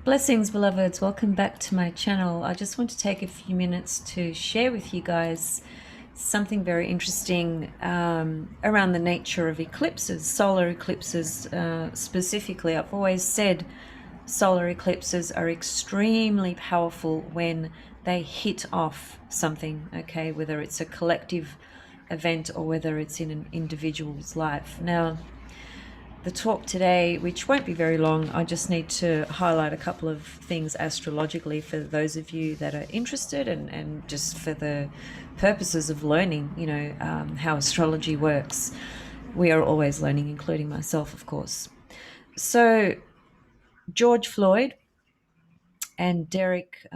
Blessings, beloveds. Welcome back to my channel. I just want to take a few minutes to share with you guys something very interesting around the nature of eclipses, solar eclipses specifically. I've always said solar eclipses are extremely powerful when they hit off something, okay, whether it's a collective event or whether it's in an individual's life. Now, the talk today, which won't be very long, I just need to highlight a couple of things astrologically for those of you that are interested and just for the purposes of learning, how astrology works. We are always learning, including myself, of course. So, George Floyd and Derek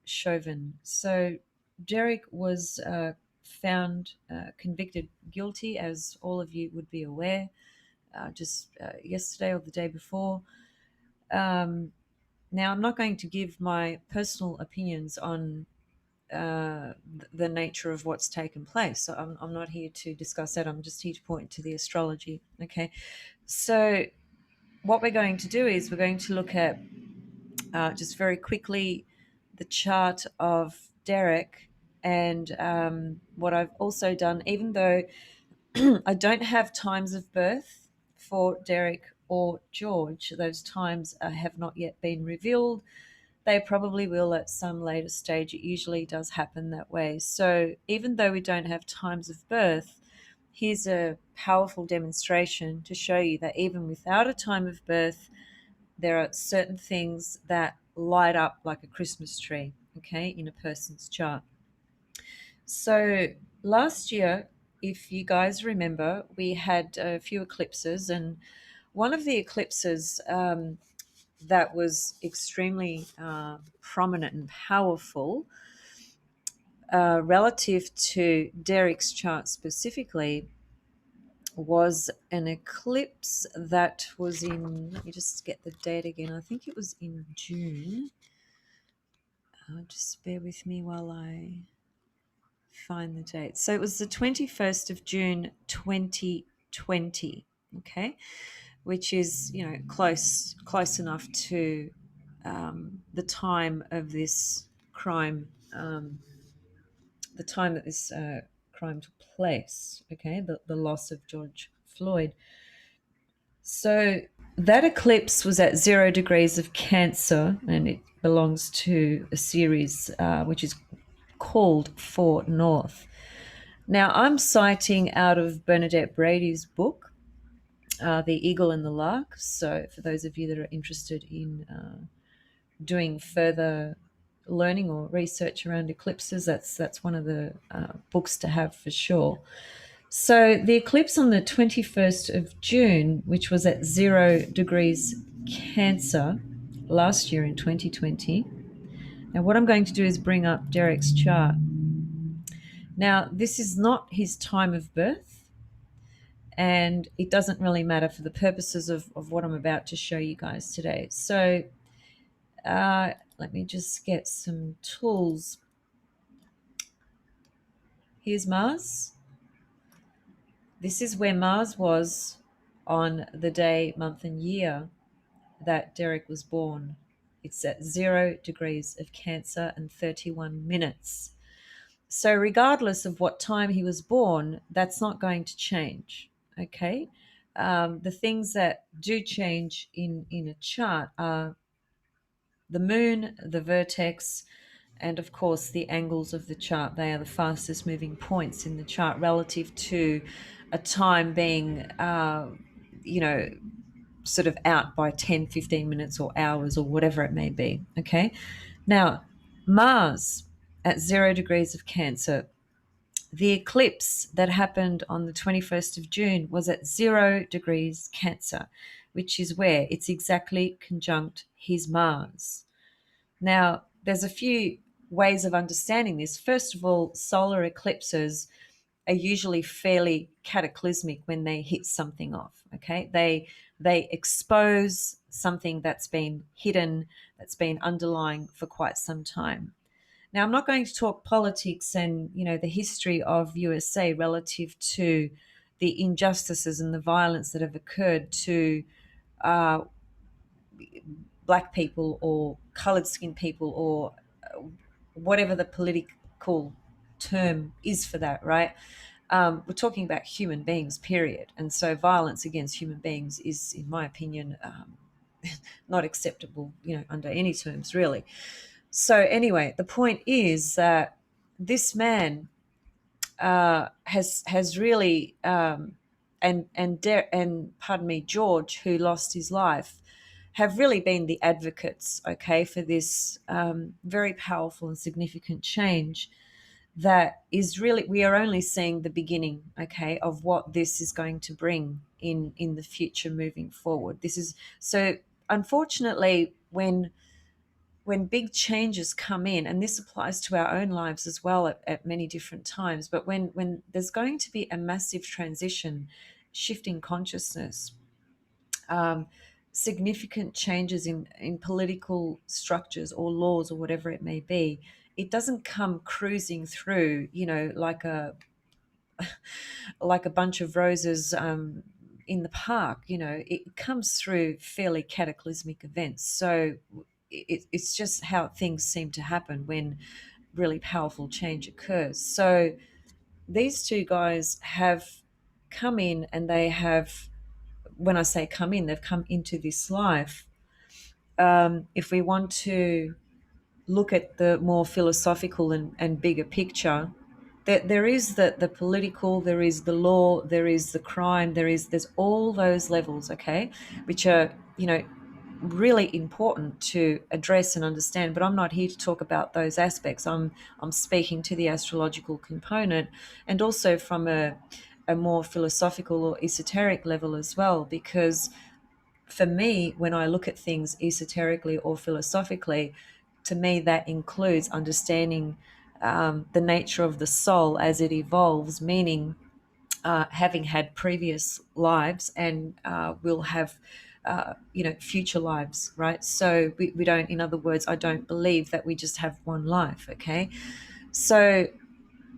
Chauvin. So, Derek was found convicted guilty, as all of you would be aware, just yesterday or the day before. Now, I'm not going to give my personal opinions on the nature of what's taken place. So I'm not here to discuss that. I'm just here to point to the astrology. Okay. So what we're going to do is we're going to look at just very quickly the chart of Derek and what I've also done, even though I don't have times of birth for Derek or George. Those times have not yet been revealed. They probably will at some later stage. It usually does happen that way. So even though we don't have times of birth, here's a powerful demonstration to show you that even without a time of birth, there are certain things that light up like a Christmas tree, okay, in a person's chart. So last year, if you guys remember, we had a few eclipses, and one of the eclipses that was extremely prominent and powerful relative to Derek's chart specifically was an eclipse that was in, let me just get the date again, I think it was in June. Just bear with me while I find the date. So it was the 21st of June 2020, okay, which is, close enough to the time of this crime, the time that this crime took place, okay, the loss of George Floyd. So that eclipse was at 0 degrees of Cancer, and it belongs to a series which is called For North. Now, I'm citing out of Bernadette Brady's book, The Eagle and the Lark. So, for those of you that are interested in doing further learning or research around eclipses, that's one of the books to have for sure. So, the eclipse on the 21st of June, which was at 0 degrees Cancer last year in 2020. Now, what I'm going to do is bring up Derek's chart. Now, this is not his time of birth, and it doesn't really matter for the purposes of what I'm about to show you guys today. So let me just get some tools. Here's Mars. This is where Mars was on the day, month, and year that Derek was born. It's at 0 degrees of Cancer and 31 minutes. So regardless of what time he was born, that's not going to change, okay? The things that do change in a chart are the moon, the vertex, and of course the angles of the chart. They are the fastest moving points in the chart relative to a time being, sort of out by 10, 15 minutes or hours or whatever it may be, okay? Now, Mars at 0 degrees of Cancer, the eclipse that happened on the 21st of June was at 0 degrees Cancer, which is where it's exactly conjunct his Mars. Now, there's a few ways of understanding this. First of all, solar eclipses are usually fairly cataclysmic when they hit something off, okay? They expose something that's been hidden, that's been underlying for quite some time. Now, I'm not going to talk politics and, the history of USA relative to the injustices and the violence that have occurred to black people or colored skinned people or whatever the political term is for that, right? We're talking about human beings, period. And so violence against human beings is, in my opinion, not acceptable, under any terms, really. So anyway, the point is that this man has really and pardon me, George, who lost his life, have really been the advocates, okay, for this very powerful and significant change that is really, we are only seeing the beginning, okay, of what this is going to bring in the future moving forward. This is so, unfortunately, when big changes come in, and this applies to our own lives as well at many different times, but when there's going to be a massive transition, shifting consciousness, um, significant changes in political structures or laws or whatever it may be, it doesn't come cruising through, like a bunch of roses in the park. It comes through fairly cataclysmic events. So it's just how things seem to happen when really powerful change occurs. So these two guys have come in, and they have, when I say come in, they've come into this life. If we want to look at the more philosophical and bigger picture, there is the political, there is the law, there is the crime, there's all those levels, okay, which are, really important to address and understand. But I'm not here to talk about those aspects. I'm speaking to the astrological component, and also from a more philosophical or esoteric level as well, because for me, when I look at things esoterically or philosophically, to me that includes understanding the nature of the soul as it evolves, meaning having had previous lives and will have future lives, right? So we don't, in other words, I don't believe that we just have one life, okay? So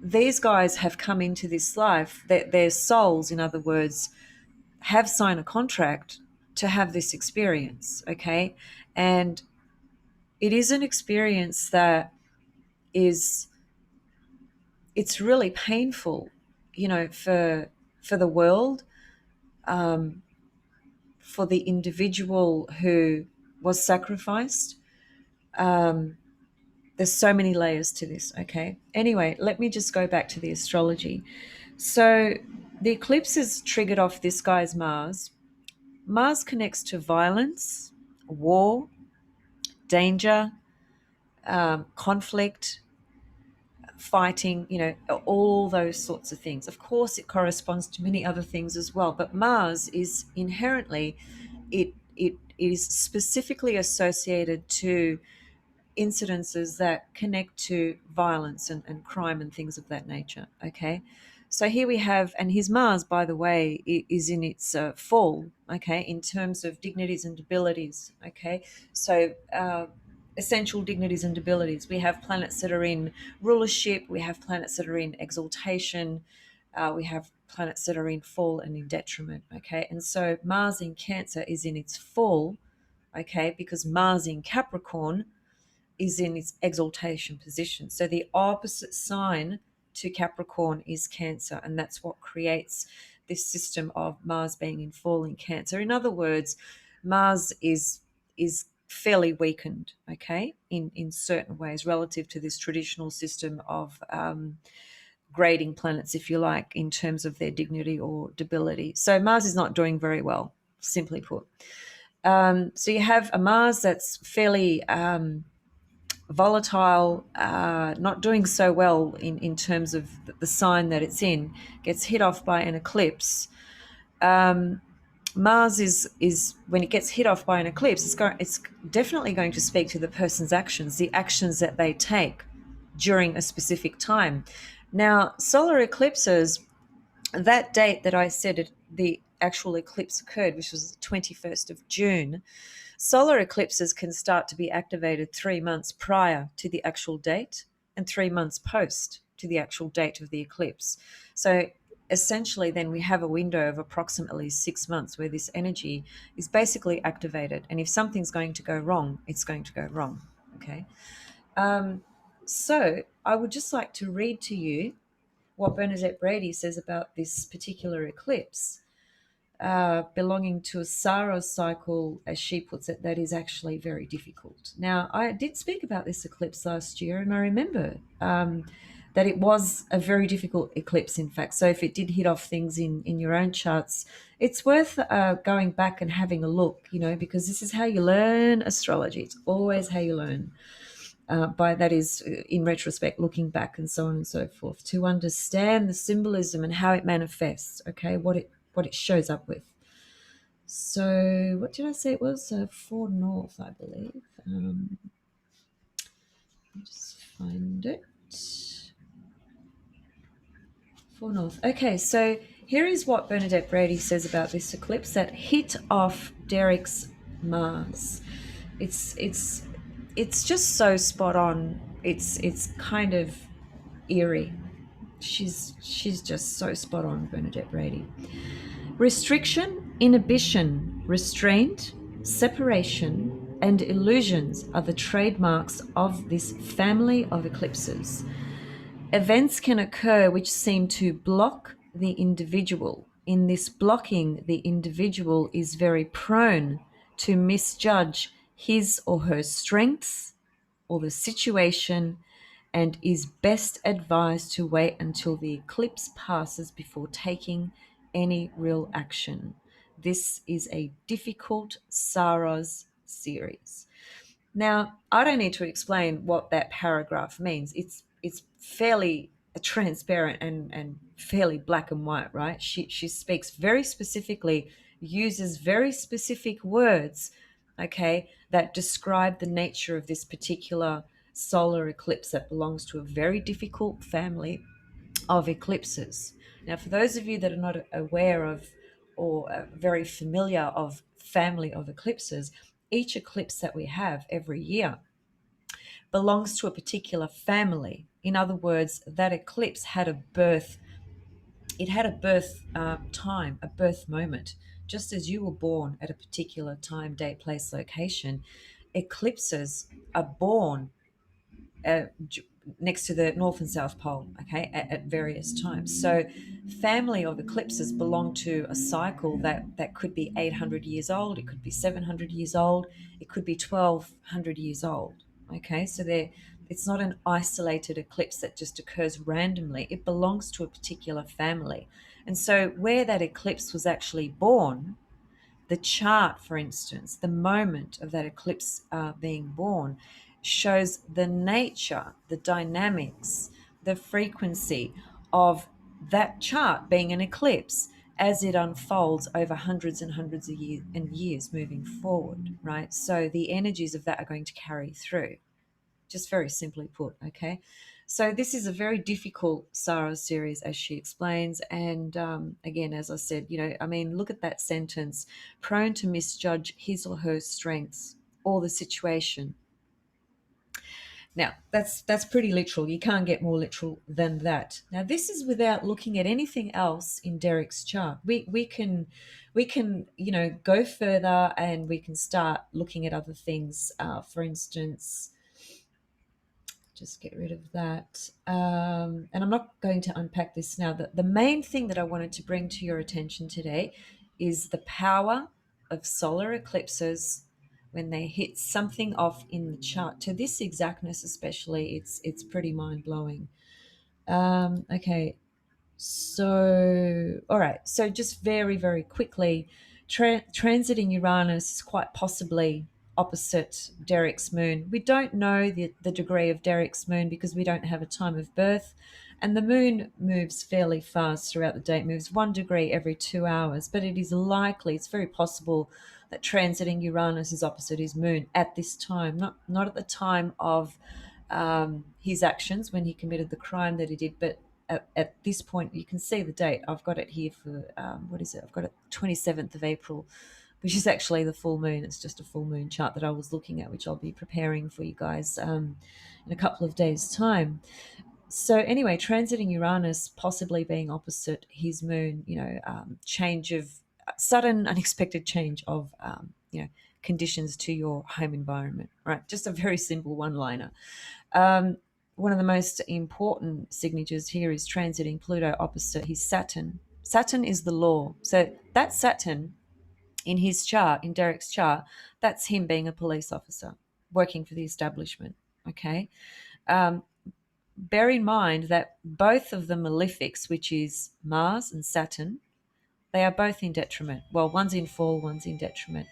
these guys have come into this life, their souls, in other words, have signed a contract to have this experience, okay? And it is an experience that is, it's really painful, for the world, for the individual who was sacrificed. There's so many layers to this, okay? Anyway, let me just go back to the astrology. So the eclipses triggered off this guy's Mars. Mars connects to violence, war, danger, conflict, fighting, all those sorts of things. Of course, it corresponds to many other things as well, but Mars is inherently, it is specifically associated to incidences that connect to violence and crime and things of that nature, okay? So here we have, and his Mars, by the way, is in its fall, okay, in terms of dignities and abilities, okay? So essential dignities and abilities. We have planets that are in rulership, we have planets that are in exaltation, we have planets that are in fall and in detriment, okay? And so Mars in Cancer is in its fall, okay, because Mars in Capricorn is in its exaltation position. So the opposite sign to Capricorn is Cancer, and that's what creates this system of Mars being in fall in Cancer. In other words, Mars is fairly weakened, okay, in certain ways relative to this traditional system of grading planets, if you like, in terms of their dignity or debility. So Mars is not doing very well, simply put. So you have a Mars that's fairly volatile, not doing so well in terms of the sign that it's in, gets hit off by an eclipse. Mars is when it gets hit off by an eclipse, it's definitely going to speak to the person's actions, the actions that they take during a specific time. Now, solar eclipses, that date that I said the actual eclipse occurred, which was the 21st of June, solar eclipses can start to be activated 3 months prior to the actual date and 3 months post to the actual date of the eclipse. So essentially then we have a window of approximately 6 months where this energy is basically activated. And if something's going to go wrong, it's going to go wrong. Okay. Um, so I would just like to read to you what Bernadette Brady says about this particular eclipse, belonging to a Saros cycle, as she puts it, that is actually very difficult. Now, I did speak about this eclipse last year, and I remember that it was a very difficult eclipse, in fact. So if it did hit off things in your own charts, it's worth going back and having a look, because this is how you learn astrology. It's always how you learn. By that is in retrospect, looking back and so on and so forth, to understand the symbolism and how it manifests. Okay, what it shows up with. So what did I say it was? 4 North, I believe. Let me just find it. 4 North. Okay, so here is what Bernadette Brady says about this eclipse that hit off Derek's Mars. It's just so spot on. It's kind of eerie. She's just so spot on, Bernadette Brady. Restriction, inhibition, restraint, separation, and illusions are the trademarks of this family of eclipses. Events can occur which seem to block the individual. In this blocking, the individual is very prone to misjudge his or her strengths or the situation, and is best advised to wait until the eclipse passes before taking any real action. This is a difficult Saros series. Now, I don't need to explain what that paragraph means. It's fairly transparent and fairly black and white, right? She speaks very specifically, uses very specific words, okay, that describe the nature of this particular solar eclipse that belongs to a very difficult family of eclipses. Now, for those of you that are not aware of or very familiar of family of eclipses, each eclipse that we have every year belongs to a particular family. In other words, that eclipse had a birth. It had a birth time, a birth moment. Just as you were born at a particular time, date, place, location, eclipses are born uh, next to the North and South Pole, okay, at various times. So, family of eclipses belong to a cycle that could be 800 years old, it could be 700 years old, it could be 1200 years old, okay. So, it's not an isolated eclipse that just occurs randomly, it belongs to a particular family. And so, where that eclipse was actually born, the chart, for instance, the moment of that eclipse being born, shows the nature, the dynamics, the frequency of that chart being an eclipse as it unfolds over hundreds and hundreds of years moving forward, right? So the energies of that are going to carry through, just very simply put, okay? So this is a very difficult Sarah series, as she explains. And again, as I said, I mean, look at that sentence: prone to misjudge his or her strengths or the situation. Now, that's pretty literal. You can't get more literal than that. Now, this is without looking at anything else in Derek's chart. We can go further, and we can start looking at other things. For instance, just get rid of that. And I'm not going to unpack this now. The main thing that I wanted to bring to your attention today is the power of solar eclipses when they hit something off in the chart. To this exactness especially, it's pretty mind-blowing. Okay, so, all right. So, just very, very quickly, transiting Uranus is quite possibly opposite Derek's moon. We don't know the degree of Derek's moon because we don't have a time of birth. And the moon moves fairly fast throughout the day. It moves 1 degree every 2 hours. But it is likely, it's very possible that transiting Uranus is opposite his moon at this time, not at the time of his actions when he committed the crime that he did, but at this point. You can see the date. I've got it here for, what is it? I've got it 27th of April, which is actually the full moon. It's just a full moon chart that I was looking at, which I'll be preparing for you guys in a couple of days' time. So anyway, transiting Uranus, possibly being opposite his moon, change of sudden, unexpected change of, conditions to your home environment, right? Just a very simple one-liner. Um, One of the most important signatures here is transiting Pluto opposite his Saturn. Saturn is the law. So that Saturn in his chart, in Derek's chart, that's him being a police officer, working for the establishment. Okay. Um, Bear in mind that both of the malefics, which is Mars and Saturn, they are both in detriment. Well, one's in fall, one's in detriment.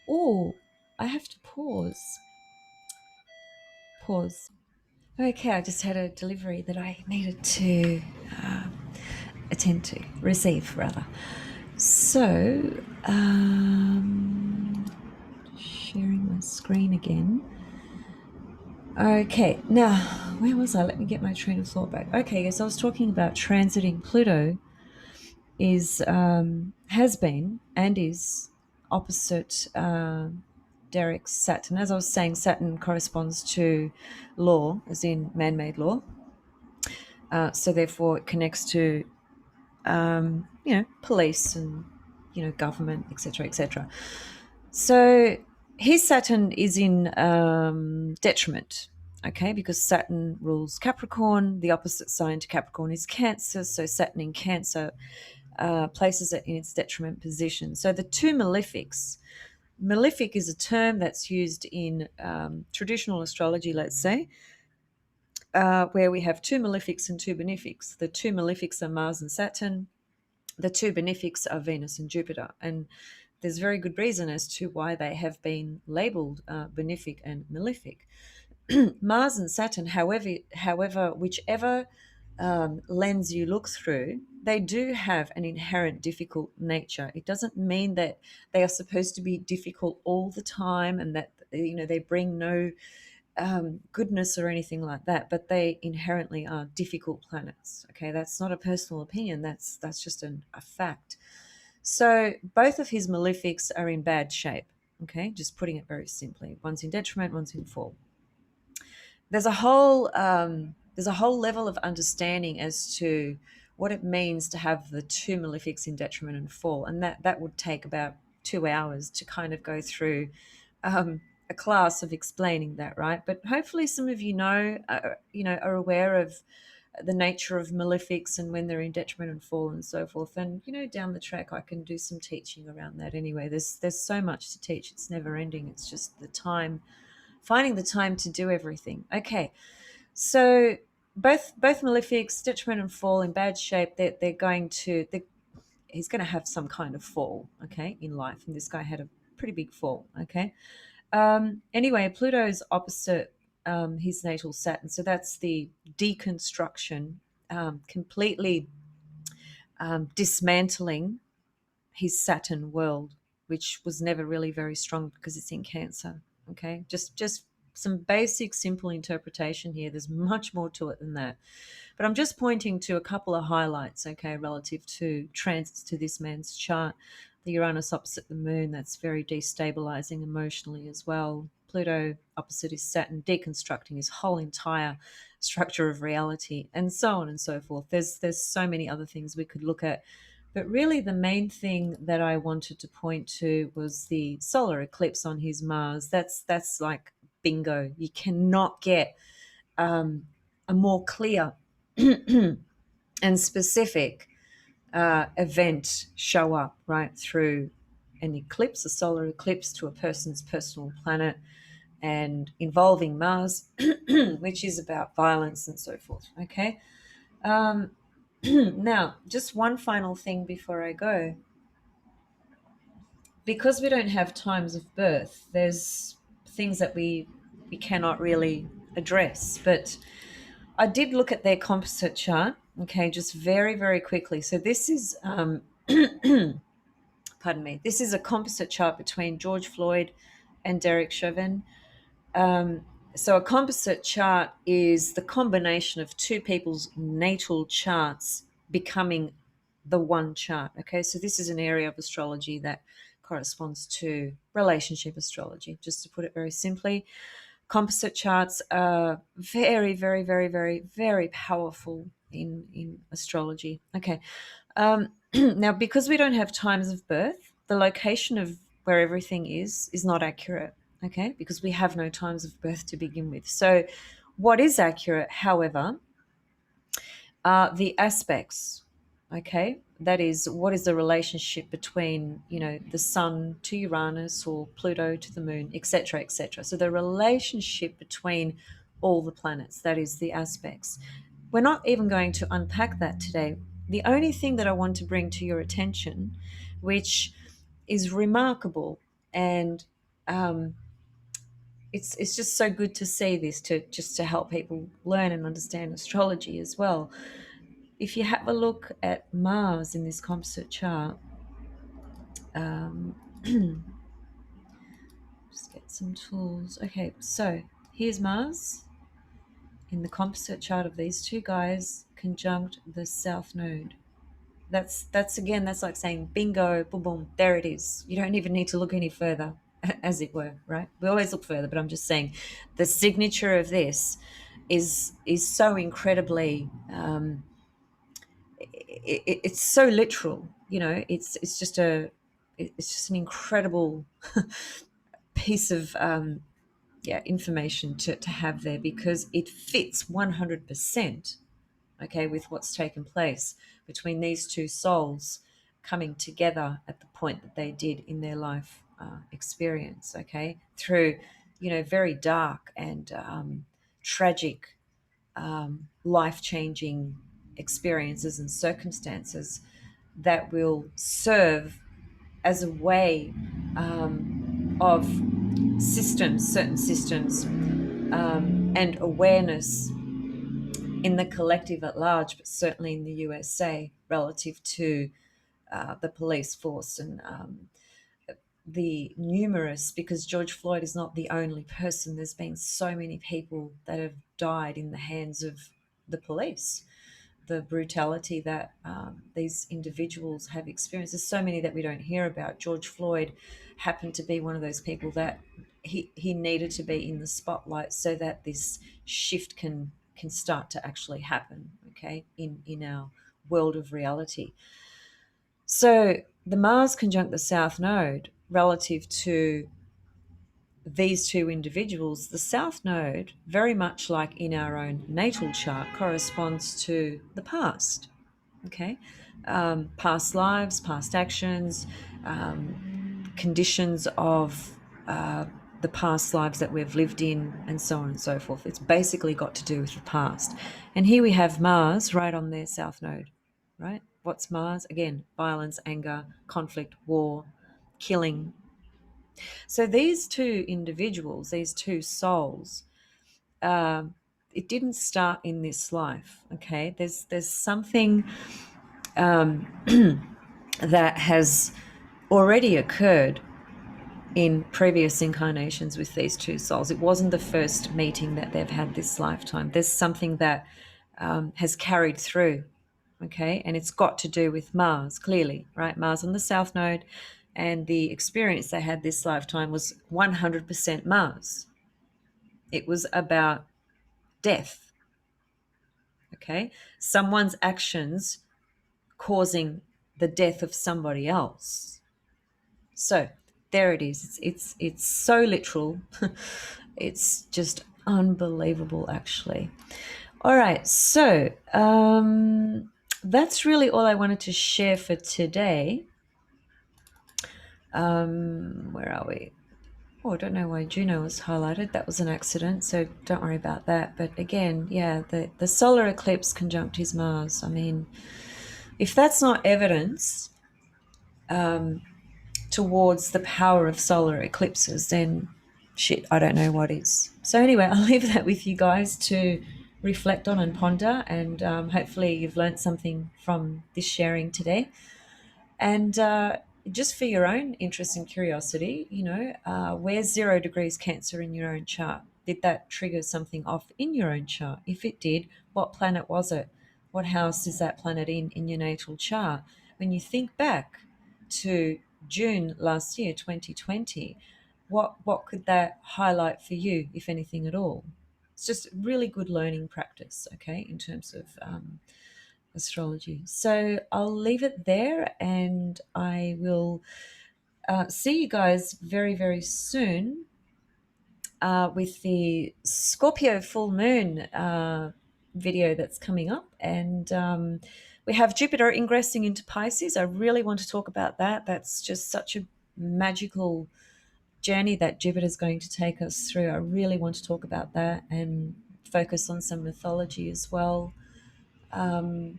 Oh, I have to pause. Pause. Okay, I just had a delivery that I needed to attend to, receive rather. So, sharing my screen again. Okay, now, where was I? Let me get my train of thought back. Okay, yes, I was talking about transiting Pluto is has been and is opposite Derek's Saturn. As I was saying, Saturn corresponds to law, as in man-made law. So therefore, it connects to police and government, etc., etc. So his Saturn is in detriment, okay, because Saturn rules Capricorn. The opposite sign to Capricorn is Cancer. So Saturn in Cancer places it in its detriment position. So the two malefics. Malefic is a term that's used in traditional astrology, let's say, where we have two malefics and two benefics. The two malefics are Mars and Saturn. The two benefics are Venus and Jupiter. And there's very good reason as to why they have been labeled benefic and malefic. Mars and Saturn, however, whichever lens you look through, they do have an inherent difficult nature. It doesn't mean that they are supposed to be difficult all the time and that they bring no goodness or anything like that, but they inherently are difficult planets. Okay, that's not a personal opinion. That's just a fact. So both of his malefics are in bad shape. Okay, just putting it very simply. One's in detriment, one's in fall. There's a whole level of understanding as to what it means to have the two malefics in detriment and fall, and that would take about 2 hours to kind of go through a class of explaining that, right? But hopefully, some of are aware of the nature of malefics and when they're in detriment and fall and so forth. And down the track, I can do some teaching around that. Anyway, there's so much to teach; it's never ending. It's just finding the time to do everything. Okay, so both malefics, detriment and fall, in bad shape. He's going to have some kind of fall, okay, in life, and this guy had a pretty big fall, okay. Anyway, Pluto's opposite his natal Saturn, so that's the deconstruction, completely dismantling his Saturn world, which was never really very strong because it's in Cancer. Okay, just some basic, simple interpretation here. There's much more to it than that, but I'm just pointing to a couple of highlights. Okay, relative to transits to this man's chart. The Uranus opposite the Moon, that's very destabilizing emotionally as well. Pluto opposite his Saturn, deconstructing his whole entire structure of reality, and so on and so forth. There's so many other things we could look at, but really, the main thing that I wanted to point to was the solar eclipse on his Mars. That's like bingo. You cannot get a more clear and specific event show up right through an eclipse, a solar eclipse to a person's personal planet, and involving Mars, which is about violence and so forth. Okay. Now, just one final thing before I go. Because we don't have times of birth, there's things that we cannot really address. But I did look at their composite chart, okay, just very, very quickly. So this is, pardon me, this is a composite chart between George Floyd and Derek Chauvin. So a composite chart is the combination of two people's natal charts becoming the one chart. Okay, so this is an area of astrology that corresponds to relationship astrology, just to put it very simply. Composite charts are very, very, very, very, very powerful in astrology. Okay. Now, because we don't have times of birth, the location of where everything is not accurate. Okay, because we have no times of birth to begin with. So, what is accurate, however, are the aspects. Okay, that is, what is the relationship between, the sun to Uranus or Pluto to the moon, etc., etc. So the relationship between all the planets, that is the aspects. We're not even going to unpack that today. The only thing that I want to bring to your attention, which is remarkable, and um, it's just so good to see this, to help people learn and understand astrology as well. If you have a look at Mars in this composite chart, um, just get some tools. Okay, so here's Mars in the composite chart of these two guys conjunct the South Node. That's again, that's like saying bingo, boom, boom, there it is. You don't even need to look any further, as it were, right? We always look further, but I'm just saying the signature of this is so incredibly it's so literal. It's just an incredible piece of information to have there, because it fits 100%, okay, with what's taken place between these two souls coming together at the point that they did in their life experience, okay, through very dark and tragic, life-changing experiences and circumstances that will serve as a way of systems, certain systems, and awareness in the collective at large, but certainly in the USA relative to the police force and the numerous, because George Floyd is not the only person. There's been so many people that have died in the hands of the police, the brutality that these individuals have experienced. There's so many that we don't hear about. George Floyd happened to be one of those people that he needed to be in the spotlight so that this shift can start to actually happen, okay, in our world of reality. So the Mars conjunct the South Node relative to these two individuals, the South Node, very much like in our own natal chart, corresponds to the past. Okay, past lives, past actions, conditions of the past lives that we've lived in, and so on and so forth. It's basically got to do with the past. And here we have Mars right on their South Node, right? What's Mars? Again, violence, anger, conflict, war, killing. So these two individuals, these two souls, it didn't start in this life. Okay, there's something that has already occurred in previous incarnations with these two souls. It wasn't the first meeting that they've had this lifetime. There's something that has carried through, okay, and it's got to do with Mars, clearly, right? Mars on the South Node, and the experience they had this lifetime was 100% Mars. It was about death, okay? Someone's actions causing the death of somebody else. So there it is. It's so literal. It's just unbelievable, actually. All right, so that's really all I wanted to share for today. Where are we? Oh, I don't know why Juno was highlighted. That was an accident, so don't worry about that. But again, yeah, the solar eclipse conjunct his Mars. I mean, if that's not evidence towards the power of solar eclipses, then shit, I don't know what is. So anyway, I'll leave that with you guys to reflect on and ponder, and hopefully you've learned something from this sharing today. And just for your own interest and curiosity, where's 0 degrees Cancer in your own chart? Did that trigger something off in your own chart? If it did, what planet was it? What house is that planet in your natal chart? When you think back to June last year, 2020, what could that highlight for you, if anything at all? It's just really good learning practice, okay, in terms of astrology. So I'll leave it there, and I will see you guys very, very soon with the Scorpio full moon video that's coming up. And we have Jupiter ingressing into Pisces. I really want to talk about that. That's just such a magical journey that Jupiter is going to take us through. I really want to talk about that and focus on some mythology as well. Um,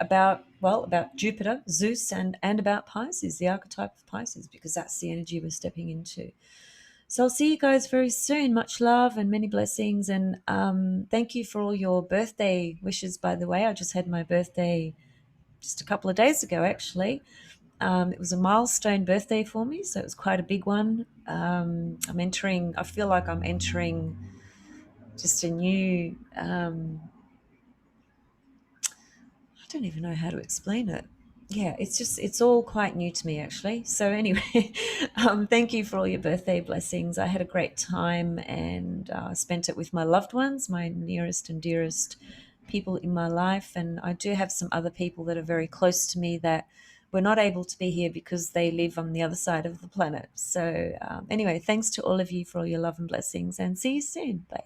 about, well, about Jupiter, Zeus, and about Pisces, the archetype of Pisces, because that's the energy we're stepping into. So I'll see you guys very soon. Much love and many blessings. And thank you for all your birthday wishes, by the way. I just had my birthday just a couple of days ago, actually. It was a milestone birthday for me, so it was quite a big one. I feel like I'm entering just a new, I don't even know how to explain it. Yeah, it's all quite new to me, actually. So anyway, thank you for all your birthday blessings. I had a great time, and spent it with my loved ones, my nearest and dearest people in my life. And I do have some other people that are very close to me that were not able to be here because they live on the other side of the planet. So anyway, thanks to all of you for all your love and blessings, and see you soon. Bye.